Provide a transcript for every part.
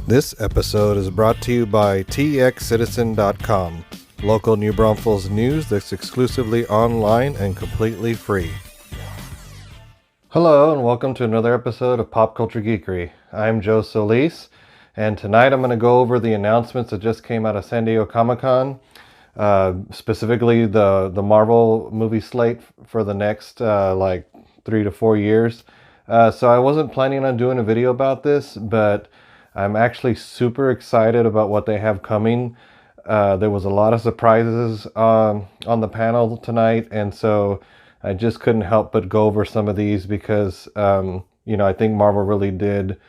This episode is brought to you by txcitizen.com, local New Braunfels news that's exclusively online and completely free. Hello and welcome to another episode of Pop Culture Geekery. I'm Joe Solis, and tonight I'm going to go over the announcements that just came out of San Diego Comic-Con, specifically the Marvel movie slate for the next 3 to 4 years. So I wasn't planning on doing a video about this, but I'm actually super excited about what they have coming. There was a lot of surprises on the panel tonight, and so I just couldn't help but go over some of these because, I think Marvel really did,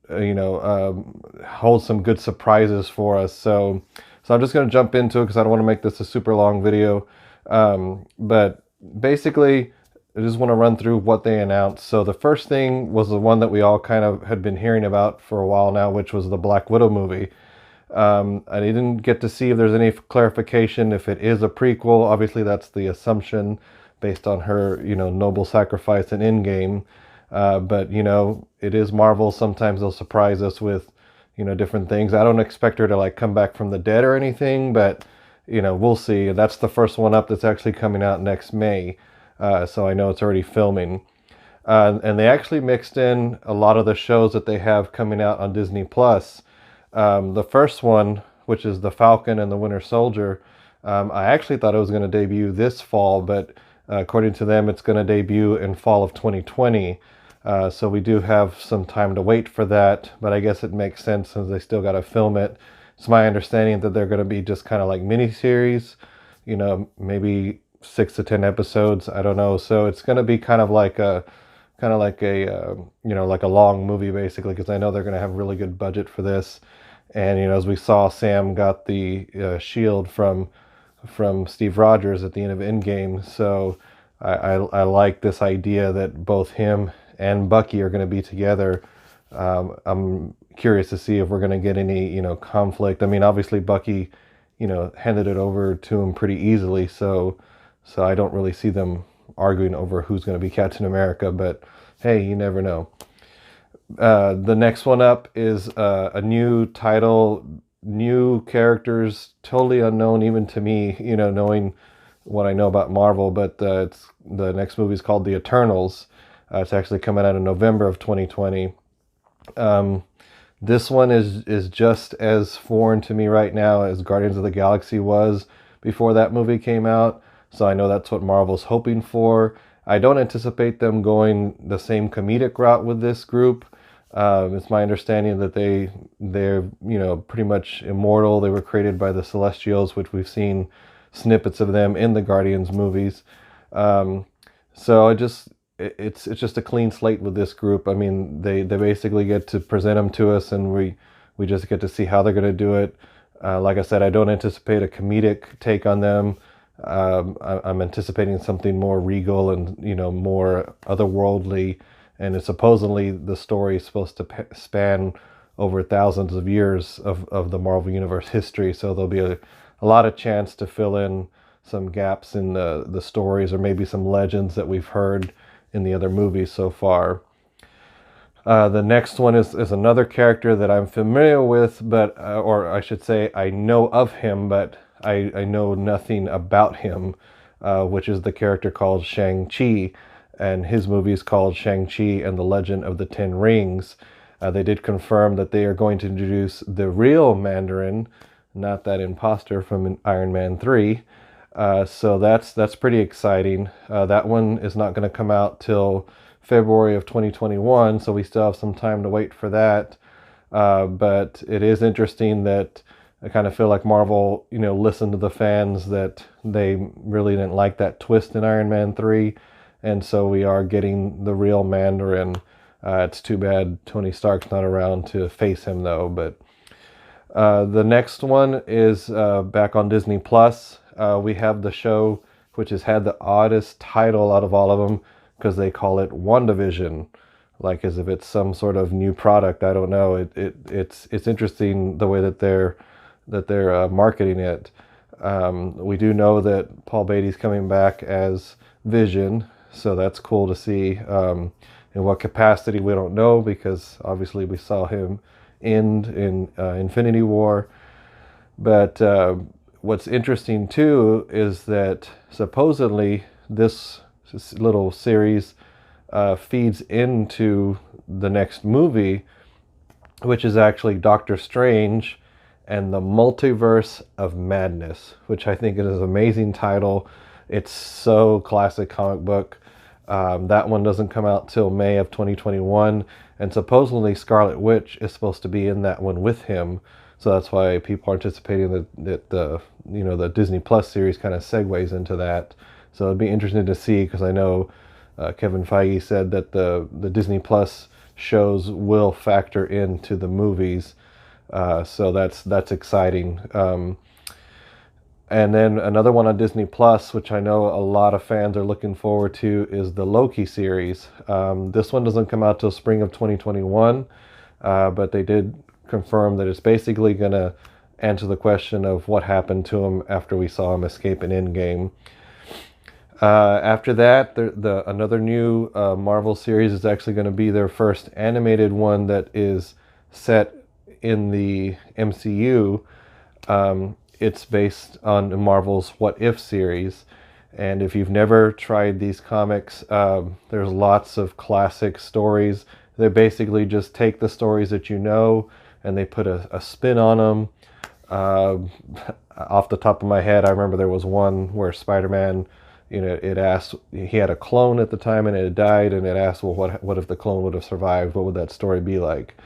hold some good surprises for us. So I'm just going to jump into it because I don't want to make this a super long video. But basically, I just want to run through what they announced. So the first thing was the one that we all kind of had been hearing about for a while now, which was the Black Widow movie. I didn't get to see if there's any clarification if it is a prequel. Obviously, that's the assumption based on her, noble sacrifice in Endgame. But, it is Marvel. Sometimes they'll surprise us with, different things. I don't expect her to come back from the dead or anything, but, we'll see. That's the first one up that's actually coming out next May. So I know it's already filming. And they actually mixed in a lot of the shows that they have coming out on Disney+. The first one, which is The Falcon and the Winter Soldier, I actually thought it was going to debut this fall, but according to them, it's going to debut in fall of 2020. So we do have some time to wait for that, but I guess it makes sense since they still got to film it. It's my understanding that they're going to be just kind of like miniseries, maybe 6 to 10 episodes. I don't know. So it's going to be kind of like a long movie basically, because I know they're going to have a really good budget for this. And, as we saw, Sam got the shield from Steve Rogers at the end of Endgame. So I like this idea that both him and Bucky are going to be together. I'm curious to see if we're going to get any, conflict. I mean, obviously Bucky, handed it over to him pretty easily. So I don't really see them arguing over who's going to be Captain America, but hey, you never know. The next one up is a new title, new characters, totally unknown even to me, knowing what I know about Marvel, but the next movie is called The Eternals. It's actually coming out in November of 2020. This one is just as foreign to me right now as Guardians of the Galaxy was before that movie came out. So I know that's what Marvel's hoping for. I don't anticipate them going the same comedic route with this group. It's my understanding that they're pretty much immortal. They were created by the Celestials, which we've seen snippets of them in the Guardians movies. So it's just a clean slate with this group. I mean, they basically get to present them to us, and we just get to see how they're going to do it. Like I said, I don't anticipate a comedic take on them. I'm anticipating something more regal and, more otherworldly. And it's supposedly the story is supposed to span over thousands of years of the Marvel Universe history. So there'll be a lot of chance to fill in some gaps in the stories, or maybe some legends that we've heard in the other movies so far. The next one is another character that I'm familiar with, but or I should say I know of him, but I know nothing about him, which is the character called Shang-Chi, and his movie is called Shang-Chi and the Legend of the Ten Rings. They did confirm that they are going to introduce the real Mandarin, not that imposter from Iron Man 3. So that's pretty exciting. That one is not going to come out till February of 2021, so we still have some time to wait for that. But it is interesting that I kind of feel like Marvel, listened to the fans that they really didn't like that twist in Iron Man 3. And so we are getting the real Mandarin. It's too bad Tony Stark's not around to face him, though. But the next one is back on Disney+. We have the show, which has had the oddest title out of all of them, because they call it WandaVision, like as if it's some sort of new product. I don't know. It's interesting the way that they're marketing it. We do know that Paul Beatty's coming back as Vision, so that's cool to see. In what capacity, we don't know, because obviously we saw him end in Infinity War. But what's interesting too is that supposedly this little series feeds into the next movie, which is actually Doctor Strange and the Multiverse of Madness, which I think is an amazing title. It's so classic comic book. That one doesn't come out till May of 2021, and supposedly Scarlet Witch is supposed to be in that one with him. So that's why people are anticipating that the Disney Plus series kind of segues into that. So it'd be interesting to see, because I know Kevin Feige said that the Disney Plus shows will factor into the movies. So that's exciting. And then another one on Disney Plus, which I know a lot of fans are looking forward to, is the Loki series. This one doesn't come out till spring of 2021, but they did confirm that it's basically going to answer the question of what happened to him after we saw him escape in Endgame. After that, another new Marvel series is actually going to be their first animated one that is set in the MCU. It's based on Marvel's What If series. And if you've never tried these comics, there's lots of classic stories. They basically just take the stories that you know and they put a spin on them. Off the top of my head, I remember there was one where Spider-Man, it asked, he had a clone at the time and it had died, and it asked, well, what if the clone would have survived? What would that story be like?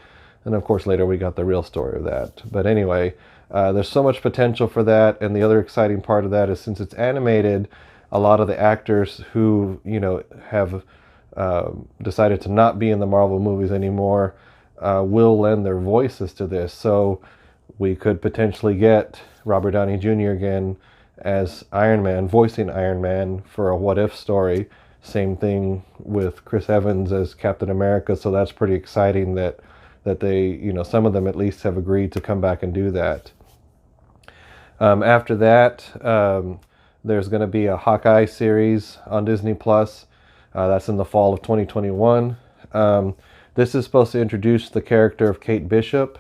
And of course, later we got the real story of that. But anyway, there's so much potential for that. And the other exciting part of that is, since it's animated, a lot of the actors who, have decided to not be in the Marvel movies anymore will lend their voices to this. So we could potentially get Robert Downey Jr. again as Iron Man, voicing Iron Man for a What If story. Same thing with Chris Evans as Captain America. So that's pretty exciting that they, some of them at least have agreed to come back and do that. After that, there's going to be a Hawkeye series on Disney Plus. That's in the fall of 2021. This is supposed to introduce the character of Kate Bishop.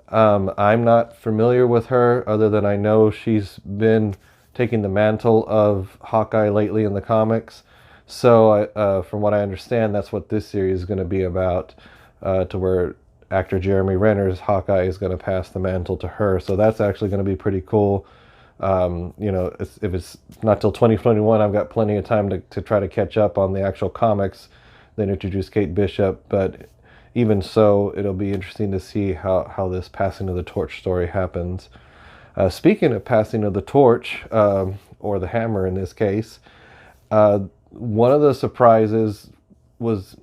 I'm not familiar with her, other than I know she's been taking the mantle of Hawkeye lately in the comics. So from what I understand, that's what this series is going to be about, to where actor Jeremy Renner's Hawkeye is going to pass the mantle to her. So that's actually going to be pretty cool. If it's not till 2021, I've got plenty of time to try to catch up on the actual comics that introduce Kate Bishop. But even so, it'll be interesting to see how this passing of the torch story happens. Speaking of passing of the torch, or the hammer in this case, one of the surprises was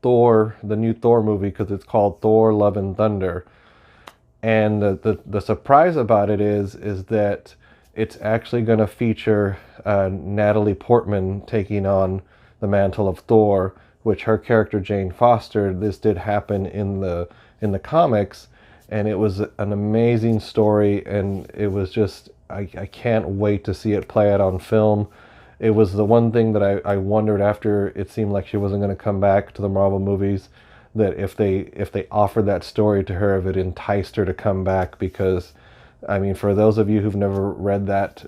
Thor, the new Thor movie, because it's called Thor: Love and Thunder. And the surprise about it is that it's actually going to feature Natalie Portman taking on the mantle of Thor, which her character Jane Foster, this did happen in the comics, and it was an amazing story, and it was just, I can't wait to see it play out on film. It was the one thing that I wondered after it seemed like she wasn't going to come back to the Marvel movies, that if they offered that story to her, if it enticed her to come back. Because, I mean, for those of you who've never read that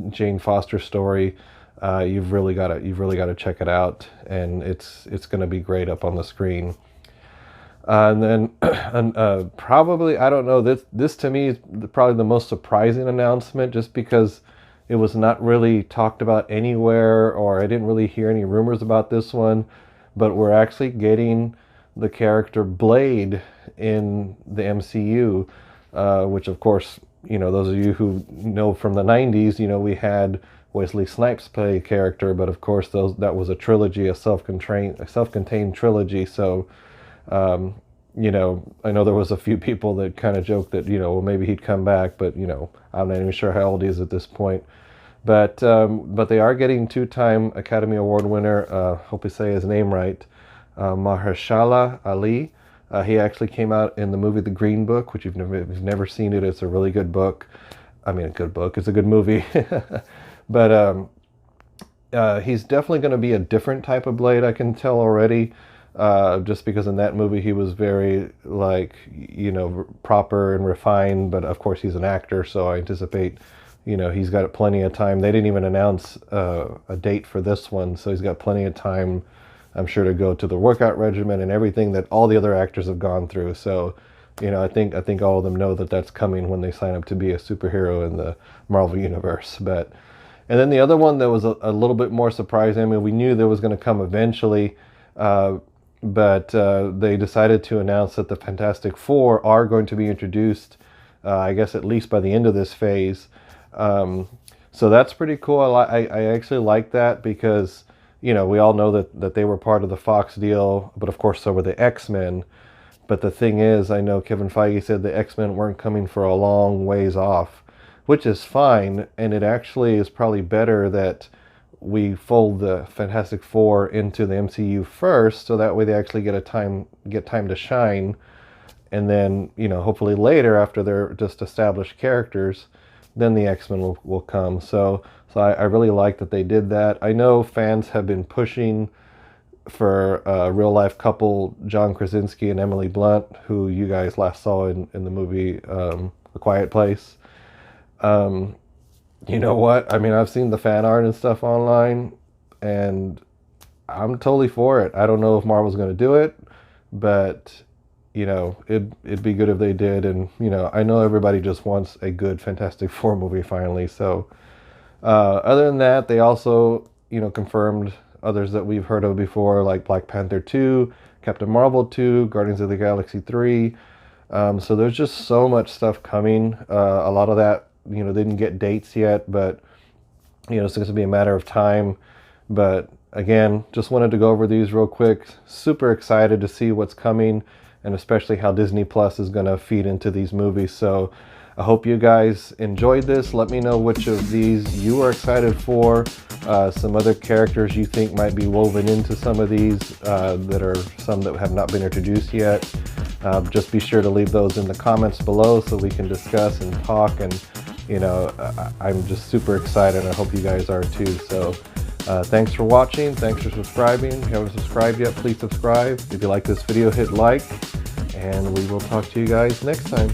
Jane Foster story, you've really got to check it out, and it's going to be great up on the screen. And then probably, I don't know, this to me is probably the most surprising announcement, just because it was not really talked about anywhere, or I didn't really hear any rumors about this one. But we're actually getting the character Blade in the MCU, which of course, those of you who know from the 90s, we had Wesley Snipes play a character, but of course that was a trilogy, a self-contained trilogy. So, I know there was a few people that kind of joked that, well, maybe he'd come back, but, I'm not even sure how old he is at this point. But they are getting two-time Academy Award winner, hope I say his name right, Mahershala Ali. He actually came out in the movie The Green Book, which if you've never seen it, it's a really good book. I mean, a good book, it's a good movie. But he's definitely going to be a different type of Blade, I can tell already. just because in that movie he was very, like, you know, proper and refined, but of course he's an actor, so I anticipate, you know, he's got plenty of time. They didn't even announce a date for this one, so he's got plenty of time, I'm sure, to go to the workout regimen and everything that all the other actors have gone through. So, you know, I think all of them know that that's coming when they sign up to be a superhero in the Marvel Universe. But, and then the other one that was a little bit more surprising, I mean, we knew there was going to come eventually, but they decided to announce that the Fantastic Four are going to be introduced, I guess at least by the end of this phase. So that's pretty cool. I actually like that because, you know, we all know that they were part of the Fox deal, but of course so were the X-Men. But the thing is, I know Kevin Feige said the X-Men weren't coming for a long ways off, which is fine, and it actually is probably better that we fold the Fantastic Four into the MCU first, so that way they actually get time to shine, and then, you know, hopefully later, after they're just established characters, then the X-Men will come. So I really like that they did that. I know fans have been pushing for a real life couple, John Krasinski and Emily Blunt, who you guys last saw in the movie A Quiet Place. You know what? I mean, I've seen the fan art and stuff online, and I'm totally for it. I don't know if Marvel's going to do it, but, you know, it'd be good if they did. And, you know, I know everybody just wants a good Fantastic Four movie finally. So, other than that, they also, you know, confirmed others that we've heard of before, like Black Panther 2, Captain Marvel 2, Guardians of the Galaxy 3. So there's just so much stuff coming. A lot of that, you know, they didn't get dates yet, but, you know, it's going to be a matter of time. But again, just wanted to go over these real quick. Super excited to see what's coming, and especially how Disney Plus is going to feed into these movies. So I hope you guys enjoyed this. Let me know which of these you are excited for. Some other characters you think might be woven into some of these that are some that have not been introduced yet. Just be sure to leave those in the comments below so we can discuss and talk. And, you know, I'm just super excited. I hope you guys are too. So thanks for watching. Thanks for subscribing. If you haven't subscribed yet, please subscribe. If you like this video, hit like, and we will talk to you guys next time.